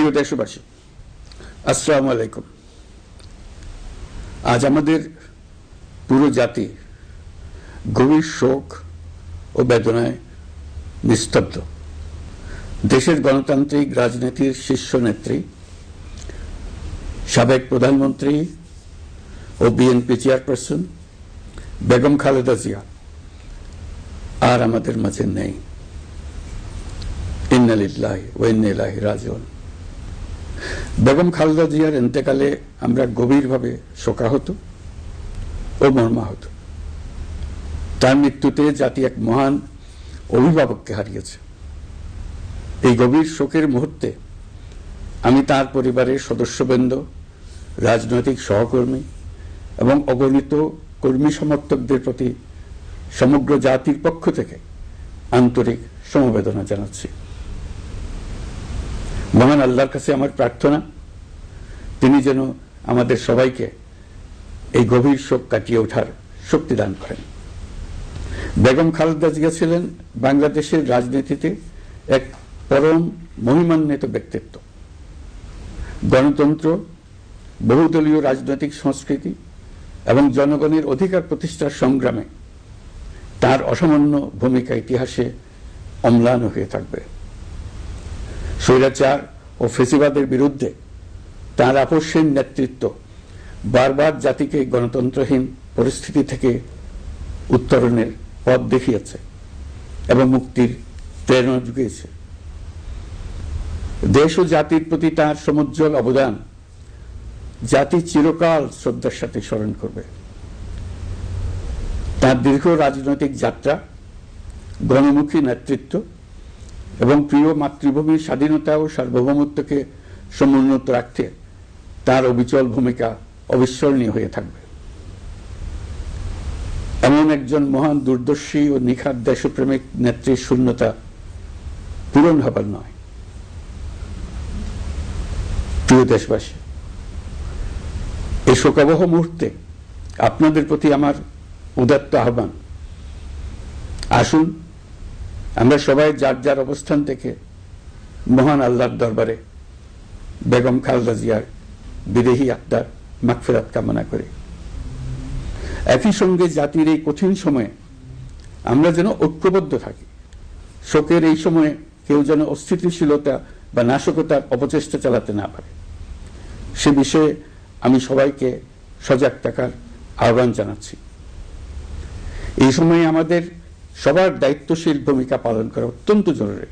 প্রিয় দেশবাসী, আসসালামু আলাইকুম। আজ আমাদের পুরো জাতি গভীর শোক ও বেদনায় নিস্তব্ধ। দেশের গণতান্ত্রিক রাজনীতির শীর্ষ নেত্রী, সাবেক প্রধানমন্ত্রী ও বিএনপি চেয়ারপারসন বেগম খালেদা জিয়া আর আমাদের মাঝে নেই। ইন্না লিল্লাহি ওয়া ইন্না ইলাইহি রাজিউন। বেগম খালেদা জিয়ার ইন্তেকালে আমরা গভীরভাবে শোকাহত ও মর্মাহত। তার মৃত্যুতে জাতি এক মহান অভিভাবককে হারিয়েছে। এই গভীর শোকের মুহূর্তে আমি তার পরিবারের সদস্যবৃন্দ, রাজনৈতিক সহকর্মী এবং অগণিত কর্মী সমর্থকদের প্রতি সমগ্র জাতির পক্ষ থেকে আন্তরিক সমবেদনা জানাচ্ছি। মহান আল্লাহর কাছে আমার প্রার্থনা, তিনি যেন আমাদের সবাইকে এই গভীর শোক কাটিয়ে ওঠার শক্তি দান করেন। বেগম খালেদা জিয়া ছিলেন বাংলাদেশের রাজনীতিতে এক পরম মহিমান্বিত ব্যক্তিত্ব। গণতন্ত্র, বহুদলীয় রাজনৈতিক সংস্কৃতি এবং জনগণের অধিকার প্রতিষ্ঠার সংগ্রামে তার অসামান্য ভূমিকা ইতিহাসে অম্লান হয়ে থাকবে। স্বৈরাচার ও ফেসিবাদের বিরুদ্ধে তার আপসহীন নেতৃত্ব বারবার জাতিকে গণতন্ত্রহীন পরিস্থিতি থেকে উত্তরণের পথ দেখিয়েছে এবং মুক্তির প্রেরণা জুগিয়েছে। দেশ ও জাতির প্রতি তার সমুজ্জ্বল অবদান জাতি চিরকাল শ্রদ্ধার সাথে স্মরণ করবে। তার দীর্ঘ রাজনৈতিক যাত্রা, গণমুখী নেতৃত্ব এবং প্রিয় মাতৃভূমির স্বাধীনতা ও সার্বভৌমত্বকে সমুন্নত রাখতে তার অবিচল ভূমিকা অবিস্মরণীয় হয়ে থাকবে। এমন একজন মহান দূরদর্শী ও নিখাদ দেশপ্রেমিক নেত্রীর শূন্যতা পূরণ হবার নয়। প্রিয় দেশবাসী, এই শোকাবহ মুহূর্তে আপনাদের প্রতি আমার উদাত্ত আহ্বান, আসুন আমরা সবাই যার যার অবস্থান থেকে মহান আল্লাহর দরবারে বেগম খালেদা জিয়ার বিদেহী আত্মার মাগফিরাত কামনা করি। একই সঙ্গে জাতির এই কঠিন সময়ে আমরা যেন ঐক্যবদ্ধ থাকি। শোকের এই সময়ে কেউ যেন অস্থিতিশীলতা বা নাশকতার অপচেষ্টা চালাতে না পারে, সে বিষয়ে আমি সবাইকে সজাগ থাকার আহ্বান জানাচ্ছি। এই সময়ে আমাদের সবার দায়িত্বশীল ভূমিকা পালন করা অত্যন্ত জরুরি।